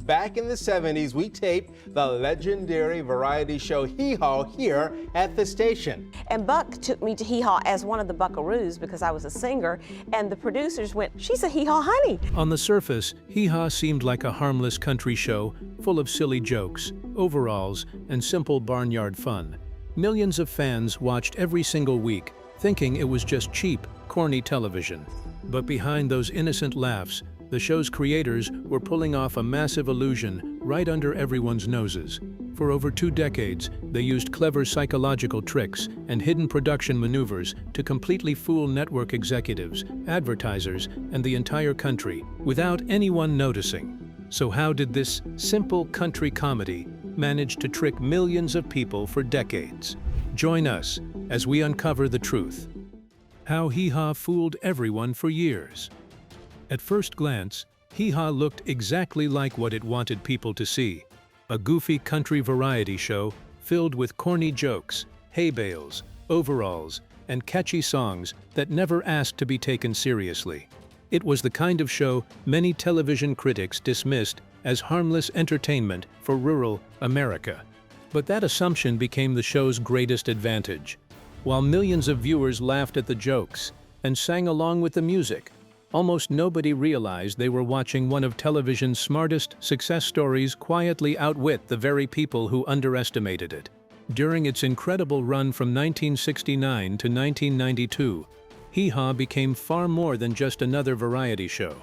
back in the 70s, we taped the legendary variety show Hee Haw here at the station. And Buck took me to Hee Haw as one of the buckaroos because I was a singer, and the producers went, "She's a Hee Haw honey." On the surface, Hee Haw seemed like a harmless country show full of silly jokes, overalls, and simple barnyard fun. Millions of fans watched every single week, thinking it was just cheap, corny television. But behind those innocent laughs, the show's creators were pulling off a massive illusion right under everyone's noses. For over 2 decades, they used clever psychological tricks and hidden production maneuvers to completely fool network executives, advertisers, and the entire country without anyone noticing. So how did this simple country comedy manage to trick millions of people for decades? Join us as we uncover the truth. How Hee Haw fooled everyone for years. At first glance, Hee Haw looked exactly like what it wanted people to see. A goofy country variety show filled with corny jokes, hay bales, overalls, and catchy songs that never asked to be taken seriously. It was the kind of show many television critics dismissed as harmless entertainment for rural America. But that assumption became the show's greatest advantage. While millions of viewers laughed at the jokes and sang along with the music, almost nobody realized they were watching one of television's smartest success stories quietly outwit the very people who underestimated it. During its incredible run from 1969 to 1992, Hee Haw became far more than just another variety show.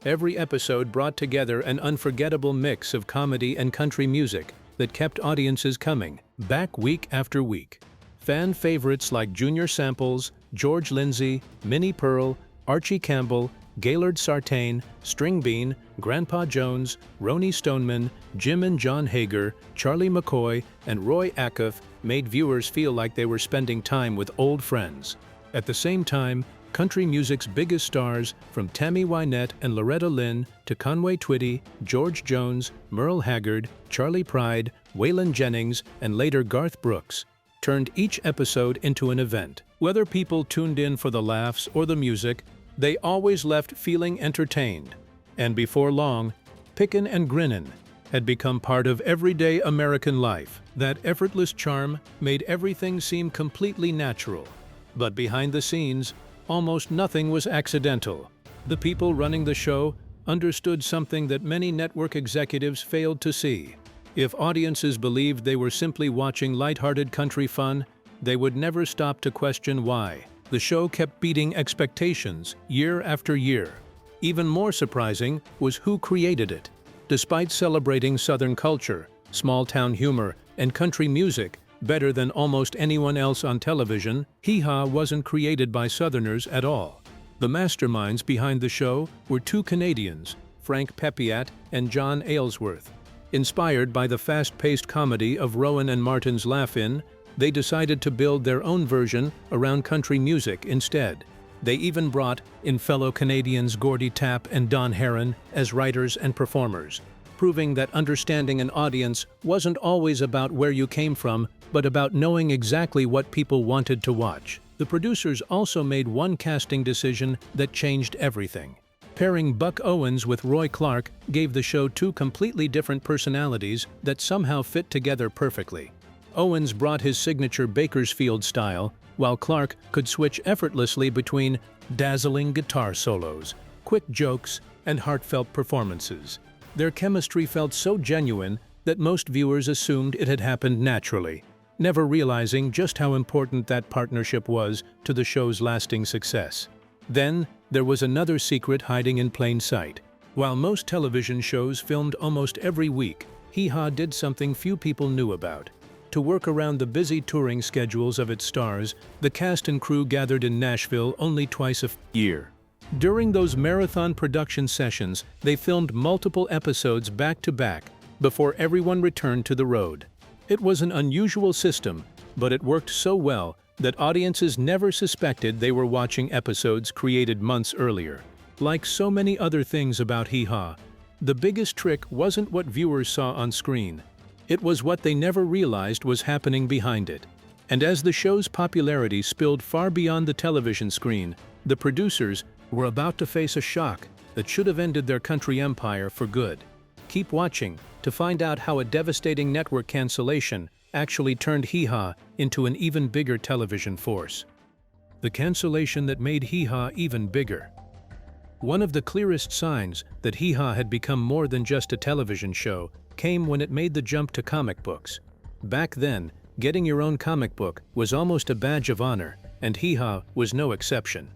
Every episode brought together an unforgettable mix of comedy and country music that kept audiences coming back week after week. Fan favorites like Junior Samples, George Lindsay, Minnie Pearl, Archie Campbell, Gaylord Sartain, String Bean, Grandpa Jones, Roni Stoneman, Jim and John Hager, Charlie McCoy, and Roy Acuff made viewers feel like they were spending time with old friends. At the same time, country music's biggest stars, from Tammy Wynette and Loretta Lynn to Conway Twitty, George Jones, Merle Haggard, Charlie Pride, Waylon Jennings, and later Garth Brooks, turned each episode into an event. Whether people tuned in for the laughs or the music, they always left feeling entertained. And before long, pickin' and grinnin' had become part of everyday American life. That effortless charm made everything seem completely natural. But behind the scenes, almost nothing was accidental. The people running the show understood something that many network executives failed to see. If audiences believed they were simply watching lighthearted country fun, they would never stop to question why. The show kept beating expectations year after year. Even more surprising was who created it. Despite celebrating Southern culture, small-town humor, and country music better than almost anyone else on television, Hee Haw wasn't created by Southerners at all. The masterminds behind the show were 2 Canadians, Frank Pepiat and John Aylesworth. Inspired by the fast-paced comedy of Rowan and Martin's Laugh-In, they decided to build their own version around country music instead. They even brought in fellow Canadians Gordy Tapp and Don Herron as writers and performers, proving that understanding an audience wasn't always about where you came from, but about knowing exactly what people wanted to watch. The producers also made one casting decision that changed everything. Pairing Buck Owens with Roy Clark gave the show 2 completely different personalities that somehow fit together perfectly. Owens brought his signature Bakersfield style, while Clark could switch effortlessly between dazzling guitar solos, quick jokes, and heartfelt performances. Their chemistry felt so genuine that most viewers assumed it had happened naturally, never realizing just how important that partnership was to the show's lasting success. Then, there was another secret hiding in plain sight. While most television shows filmed almost every week, Hee Haw did something few people knew about. To work around the busy touring schedules of its stars, the cast and crew gathered in Nashville only twice a year. During those marathon production sessions, they filmed multiple episodes back-to-back before everyone returned to the road. It was an unusual system, but it worked so well that audiences never suspected they were watching episodes created months earlier. Like so many other things about Hee Haw, the biggest trick wasn't what viewers saw on screen. It was what they never realized was happening behind it. And as the show's popularity spilled far beyond the television screen, the producers were about to face a shock that should have ended their country empire for good. Keep watching to find out how a devastating network cancellation actually turned Hee Haw into an even bigger television force. The cancellation that made Hee Haw even bigger. One of the clearest signs that Hee Haw had become more than just a television show came when it made the jump to comic books. Back then, getting your own comic book was almost a badge of honor, and Hee Haw was no exception.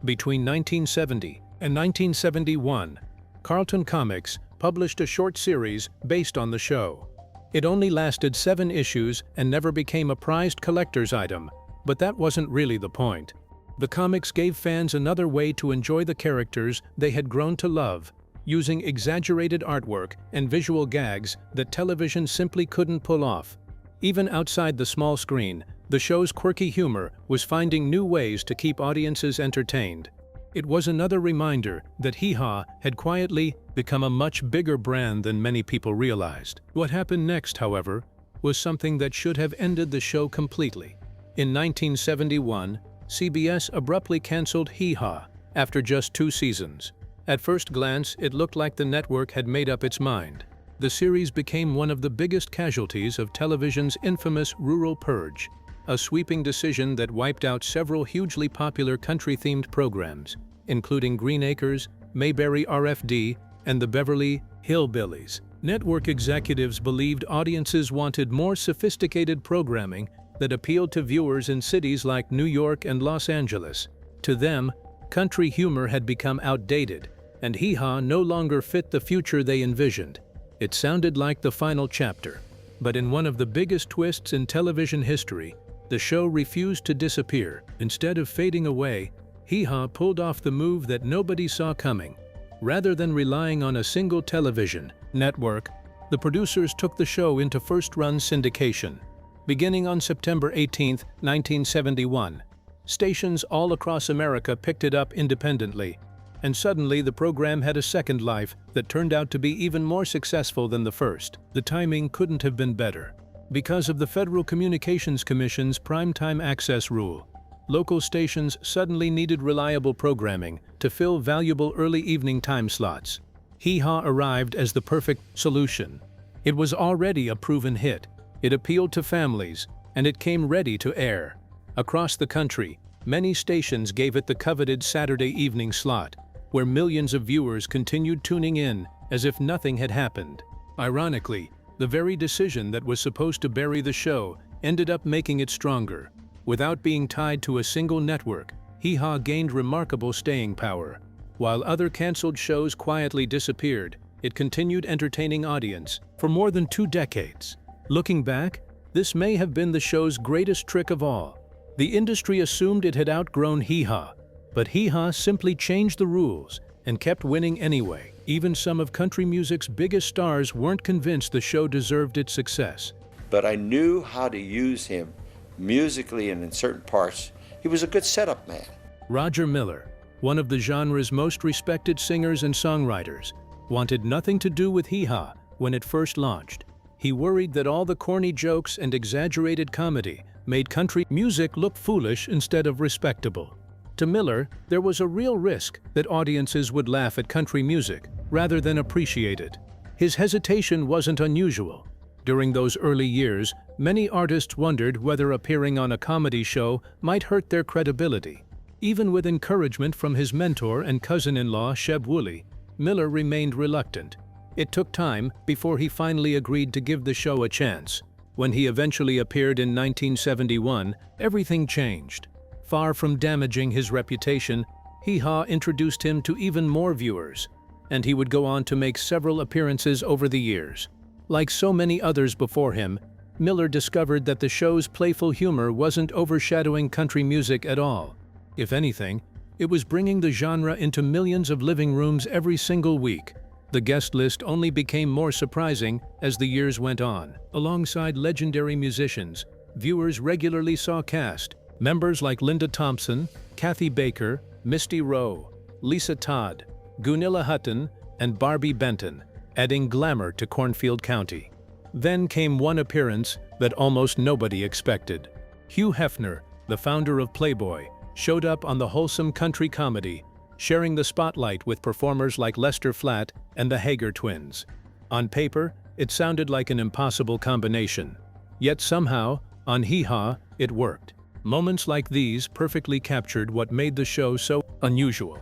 Between 1970 and 1971, Carlton Comics published a short series based on the show. It only lasted 7 issues and never became a prized collector's item, but that wasn't really the point. The comics gave fans another way to enjoy the characters they had grown to love, using exaggerated artwork and visual gags that television simply couldn't pull off. Even outside the small screen, the show's quirky humor was finding new ways to keep audiences entertained. It was another reminder that Hee Haw had quietly become a much bigger brand than many people realized. What happened next, however, was something that should have ended the show completely. In 1971, CBS abruptly canceled Hee Haw after just 2 seasons. At first glance, it looked like the network had made up its mind. The series became one of the biggest casualties of television's infamous rural purge, a sweeping decision that wiped out several hugely popular country-themed programs, including Green Acres, Mayberry RFD, and the Beverly Hillbillies. Network executives believed audiences wanted more sophisticated programming that appealed to viewers in cities like New York and Los Angeles. To them, country humor had become outdated, and Hee Haw no longer fit the future they envisioned. It sounded like the final chapter, but in one of the biggest twists in television history, the show refused to disappear. Instead of fading away, Hee Haw pulled off the move that nobody saw coming. Rather than relying on a single television network, the producers took the show into first-run syndication. Beginning on September 18, 1971, stations all across America picked it up independently, and suddenly the program had a second life that turned out to be even more successful than the first. The timing couldn't have been better. Because of the Federal Communications Commission's primetime access rule, local stations suddenly needed reliable programming to fill valuable early evening time slots. Hee Haw arrived as the perfect solution. It was already a proven hit. It appealed to families, and it came ready to air. Across the country, many stations gave it the coveted Saturday evening slot, where millions of viewers continued tuning in as if nothing had happened. Ironically, the very decision that was supposed to bury the show ended up making it stronger. Without being tied to a single network, Hee Haw gained remarkable staying power. While other canceled shows quietly disappeared, it continued entertaining audience for more than 2 decades. Looking back, this may have been the show's greatest trick of all. The industry assumed it had outgrown Hee Haw, but Hee Haw simply changed the rules and kept winning anyway. Even some of country music's biggest stars weren't convinced the show deserved its success. But I knew how to use him musically and in certain parts. He was a good setup man. Roger Miller, one of the genre's most respected singers and songwriters, wanted nothing to do with Hee Haw when it first launched. He worried that all the corny jokes and exaggerated comedy made country music look foolish instead of respectable. To Miller, there was a real risk that audiences would laugh at country music rather than appreciate it. His hesitation wasn't unusual. During those early years, many artists wondered whether appearing on a comedy show might hurt their credibility. Even with encouragement from his mentor and cousin-in-law Sheb Wooley, Miller remained reluctant. It took time before he finally agreed to give the show a chance. When he eventually appeared in 1971, everything changed. Far from damaging his reputation, Hee Haw introduced him to even more viewers, and he would go on to make several appearances over the years. Like so many others before him, Miller discovered that the show's playful humor wasn't overshadowing country music at all. If anything, it was bringing the genre into millions of living rooms every single week. The guest list only became more surprising as the years went on. Alongside legendary musicians, viewers regularly saw cast members like Linda Thompson, Kathy Baker, Misty Rowe, Lisa Todd, Gunilla Hutton, and Barbie Benton, adding glamour to Cornfield County. Then came one appearance that almost nobody expected. Hugh Hefner, the founder of Playboy, showed up on the wholesome country comedy, sharing the spotlight with performers like Lester Flatt and the Hager twins. On paper, it sounded like an impossible combination. Yet somehow, on Hee Haw, it worked. Moments like these perfectly captured what made the show so unusual.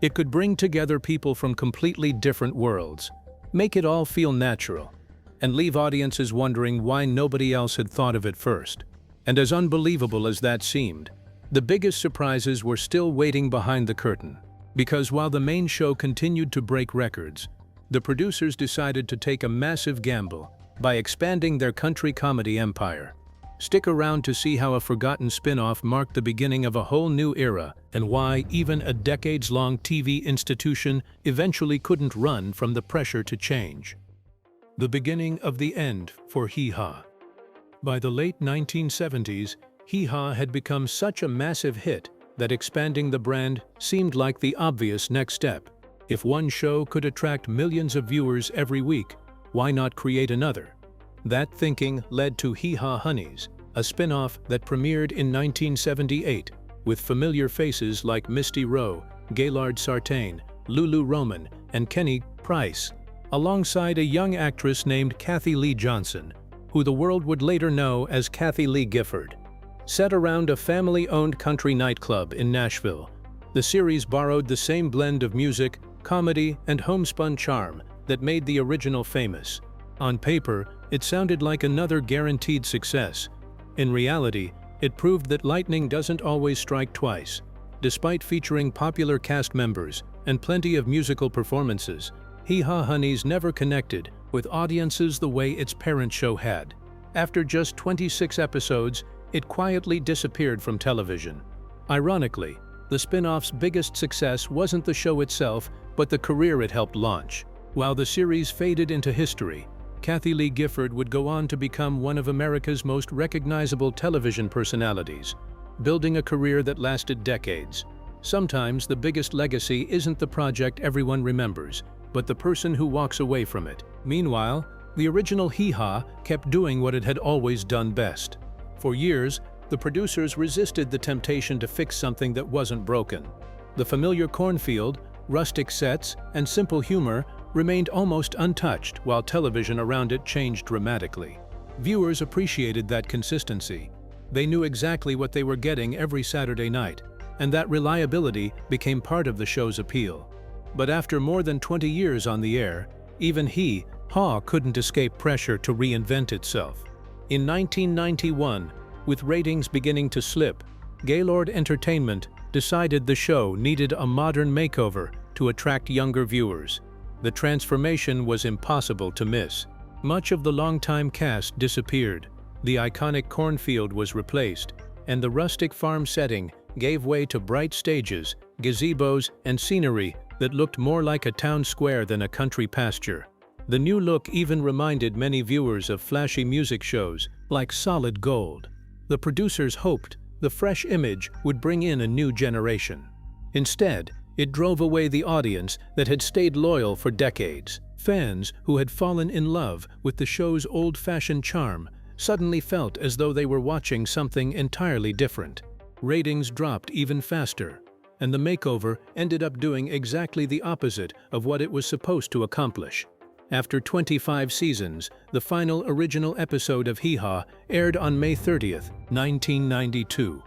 It could bring together people from completely different worlds, make it all feel natural, and leave audiences wondering why nobody else had thought of it first. And as unbelievable as that seemed, the biggest surprises were still waiting behind the curtain. Because while the main show continued to break records, the producers decided to take a massive gamble by expanding their country comedy empire. Stick around to see how a forgotten spin-off marked the beginning of a whole new era and why even a decades-long TV institution eventually couldn't run from the pressure to change. The beginning of the end for Hee Haw. By the late 1970s, Hee Haw had become such a massive hit that expanding the brand seemed like the obvious next step. If one show could attract millions of viewers every week, why not create another? That thinking led to Hee Haw Honeys, a spin-off that premiered in 1978 with familiar faces like Misty Rowe, Gaylord Sartain, Lulu Roman, and Kenny Price, alongside a young actress named Kathy Lee Johnson, who the world would later know as Kathy Lee Gifford. Set around a family-owned country nightclub in Nashville, the series borrowed the same blend of music, comedy, and homespun charm that made the original famous. On paper, it sounded like another guaranteed success. In reality, it proved that lightning doesn't always strike twice. Despite featuring popular cast members and plenty of musical performances, Hee Haw Honeys never connected with audiences the way its parent show had. After just 26 episodes, it quietly disappeared from television. Ironically, the spin-off's biggest success wasn't the show itself, but the career it helped launch. While the series faded into history, Kathy Lee Gifford would go on to become one of America's most recognizable television personalities, building a career that lasted decades. Sometimes the biggest legacy isn't the project everyone remembers, but the person who walks away from it. Meanwhile, the original Hee Haw kept doing what it had always done best. For years, the producers resisted the temptation to fix something that wasn't broken. The familiar cornfield, rustic sets, and simple humor remained almost untouched while television around it changed dramatically. Viewers appreciated that consistency. They knew exactly what they were getting every Saturday night, and that reliability became part of the show's appeal. But after more than 20 years on the air, even Hee Haw couldn't escape pressure to reinvent itself. In 1991, with ratings beginning to slip, Gaylord Entertainment decided the show needed a modern makeover to attract younger viewers. The transformation was impossible to miss. Much of the longtime cast disappeared, the iconic cornfield was replaced, and the rustic farm setting gave way to bright stages, gazebos, and scenery that looked more like a town square than a country pasture. The new look even reminded many viewers of flashy music shows like Solid Gold. The producers hoped the fresh image would bring in a new generation. Instead, it drove away the audience that had stayed loyal for decades. Fans who had fallen in love with the show's old-fashioned charm suddenly felt as though they were watching something entirely different. Ratings dropped even faster, and the makeover ended up doing exactly the opposite of what it was supposed to accomplish. After 25 seasons, the final original episode of Hee Haw aired on May 30th, 1992.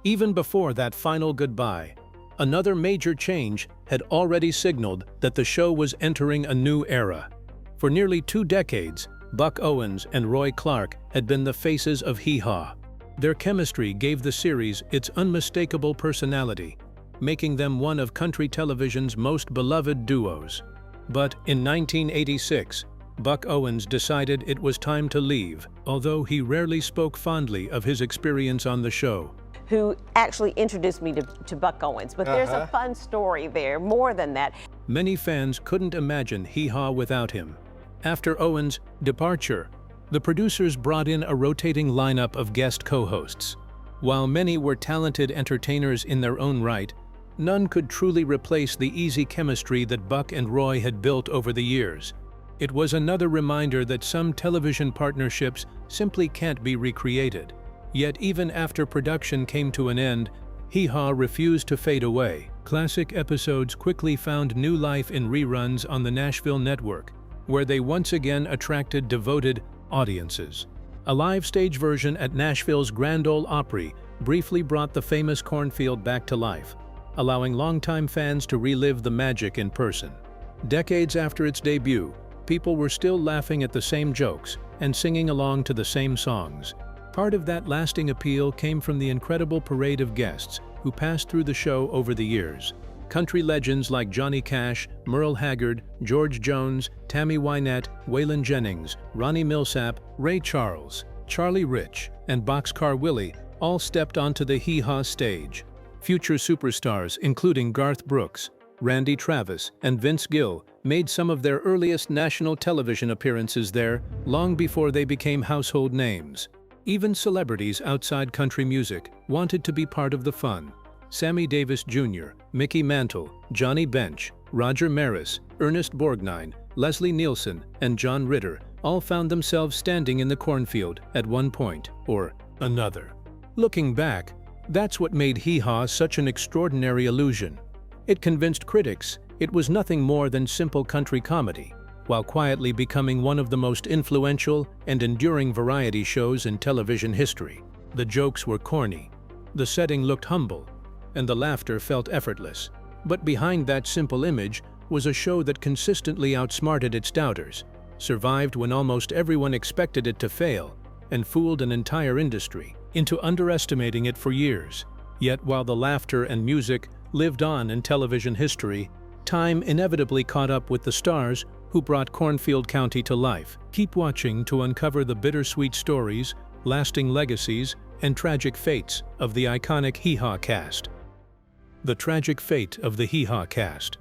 Even before that final goodbye, another major change had already signaled that the show was entering a new era. For nearly 2 decades, Buck Owens and Roy Clark had been the faces of Hee Haw. Their chemistry gave the series its unmistakable personality, making them one of country television's most beloved duos. But in 1986, Buck Owens decided it was time to leave, although he rarely spoke fondly of his experience on the show. Who actually introduced me to Buck Owens, but there's a fun story there, more than that. Many fans couldn't imagine Hee Haw without him. After Owens' departure, the producers brought in a rotating lineup of guest co-hosts. While many were talented entertainers in their own right, none could truly replace the easy chemistry that Buck and Roy had built over the years. It was another reminder that some television partnerships simply can't be recreated. Yet even after production came to an end, Hee Haw refused to fade away. Classic episodes quickly found new life in reruns on the Nashville network, where they once again attracted devoted audiences. A live stage version at Nashville's Grand Ole Opry briefly brought the famous cornfield back to life, allowing longtime fans to relive the magic in person. Decades after its debut, people were still laughing at the same jokes and singing along to the same songs. Part of that lasting appeal came from the incredible parade of guests who passed through the show over the years. Country legends like Johnny Cash, Merle Haggard, George Jones, Tammy Wynette, Waylon Jennings, Ronnie Millsap, Ray Charles, Charlie Rich, and Boxcar Willie all stepped onto the Hee Haw stage. Future superstars including Garth Brooks, Randy Travis, and Vince Gill made some of their earliest national television appearances there long before they became household names. Even celebrities outside country music wanted to be part of the fun. Sammy Davis Jr., Mickey Mantle, Johnny Bench, Roger Maris, Ernest Borgnine, Leslie Nielsen, and John Ritter all found themselves standing in the cornfield at one point or another. Looking back, that's what made Hee Haw such an extraordinary illusion. It convinced critics it was nothing more than simple country comedy, while quietly becoming one of the most influential and enduring variety shows in television history. The jokes were corny, the setting looked humble, and the laughter felt effortless. But behind that simple image was a show that consistently outsmarted its doubters, survived when almost everyone expected it to fail, and fooled an entire industry into underestimating it for years. Yet while the laughter and music lived on in television history, time inevitably caught up with the stars who brought Cornfield County to life. Keep watching to uncover the bittersweet stories, lasting legacies, and tragic fates of the iconic Hee Haw cast. The tragic fate of the Hee Haw cast.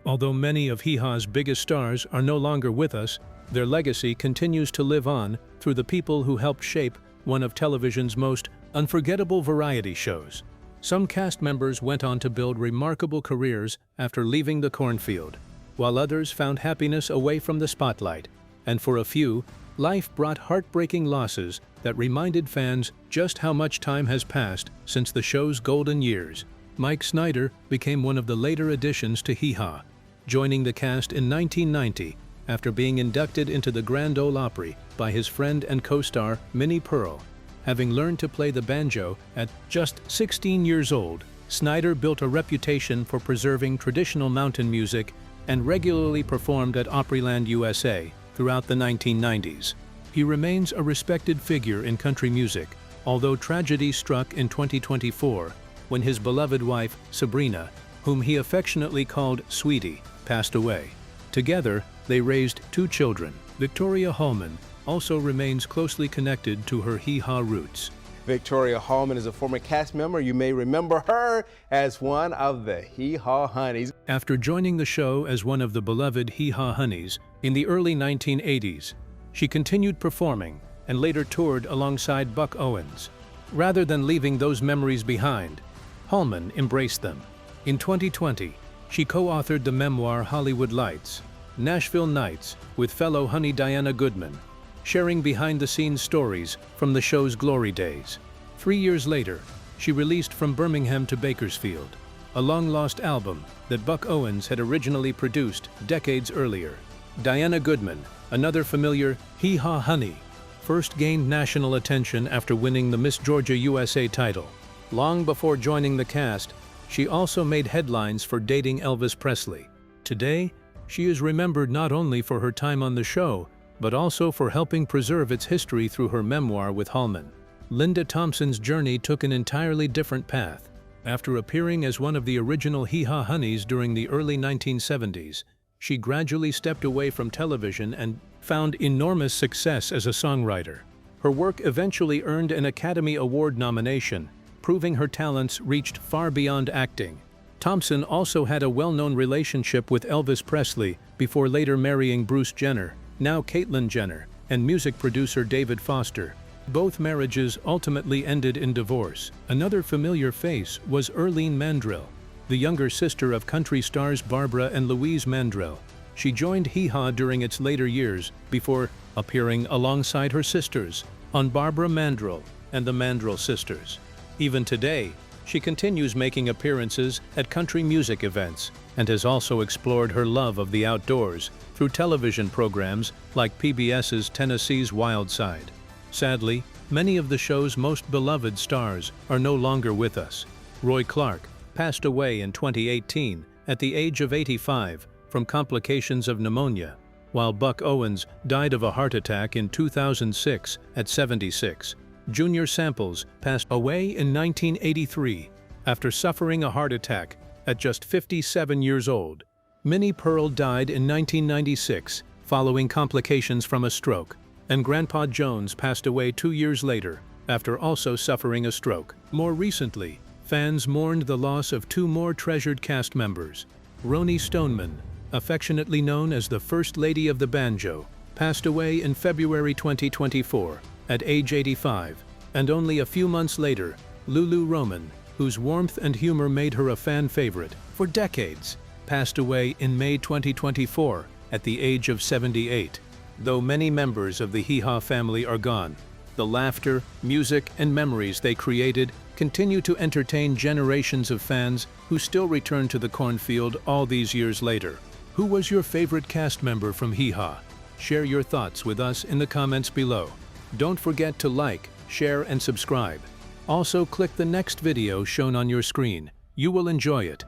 Although many of Hee Haw's biggest stars are no longer with us, their legacy continues to live on through the people who helped shape one of television's most unforgettable variety shows. Some cast members went on to build remarkable careers after leaving the cornfield, while others found happiness away from the spotlight, and for a few, life brought heartbreaking losses that reminded fans just how much time has passed since the show's golden years. Mike Snyder became one of the later additions to Hee Haw, joining the cast in 1990 after being inducted into the Grand Ole Opry by his friend and co-star Minnie Pearl. Having learned to play the banjo at just 16 years old, Snyder built a reputation for preserving traditional mountain music and regularly performed at Opryland, USA throughout the 1990s. He remains a respected figure in country music, although tragedy struck in 2024 when his beloved wife, Sabrina, whom he affectionately called Sweetie, passed away. Together, they raised 2 children. Victoria Hallman also remains closely connected to her Hee Haw roots. Victoria Hallman is a former cast member. You may remember her as one of the Hee Haw Honeys. After joining the show as one of the beloved Hee Haw Honeys in the early 1980s, she continued performing and later toured alongside Buck Owens. Rather than leaving those memories behind, Hallman embraced them. In 2020, she co-authored the memoir Hollywood Lights, Nashville Nights with fellow Honey Diana Goodman, sharing behind-the-scenes stories from the show's glory days. 3 years later, she released From Birmingham to Bakersfield, a long-lost album that Buck Owens had originally produced decades earlier. Diana Goodman, another familiar Hee Haw honey, first gained national attention after winning the Miss Georgia USA title. Long before joining the cast, she also made headlines for dating Elvis Presley. Today, she is remembered not only for her time on the show, but also for helping preserve its history through her memoir with Hallman. Linda Thompson's journey took an entirely different path. After appearing as one of the original Hee Haw Honeys during the early 1970s, she gradually stepped away from television and found enormous success as a songwriter. Her work eventually earned an Academy Award nomination, proving her talents reached far beyond acting. Thompson also had a well-known relationship with Elvis Presley before later marrying Bruce Jenner, now Caitlyn Jenner, and music producer David Foster. Both marriages ultimately ended in divorce. Another familiar face was Earlene Mandrell, the younger sister of country stars Barbara and Louise Mandrell. She joined Hee Haw during its later years before appearing alongside her sisters on Barbara Mandrell and the Mandrell Sisters. Even today, She continues making appearances at country music events and has also explored her love of the outdoors through television programs like PBS's Tennessee's Wild Side. Sadly, many of the show's most beloved stars are no longer with us. Roy Clark passed away in 2018 at the age of 85 from complications of pneumonia, while Buck Owens died of a heart attack in 2006 at 76. Junior Samples passed away in 1983 after suffering a heart attack at just 57 years old. Minnie Pearl died in 1996 following complications from a stroke, and Grandpa Jones passed away 2 years later after also suffering a stroke. More recently, fans mourned the loss of two more treasured cast members. Roni Stoneman, affectionately known as the First Lady of the Banjo, passed away in February 2024 at age 85, and only a few months later, Lulu Roman, whose warmth and humor made her a fan favorite for decades, passed away in May 2024 at the age of 78. Though many members of the Hee Haw family are gone, the laughter, music, and memories they created continue to entertain generations of fans who still return to the cornfield all these years later. Who was your favorite cast member from Hee Haw? Share your thoughts with us in the comments below. Don't forget to like, share, and subscribe. Also, click the next video shown on your screen. You will enjoy it.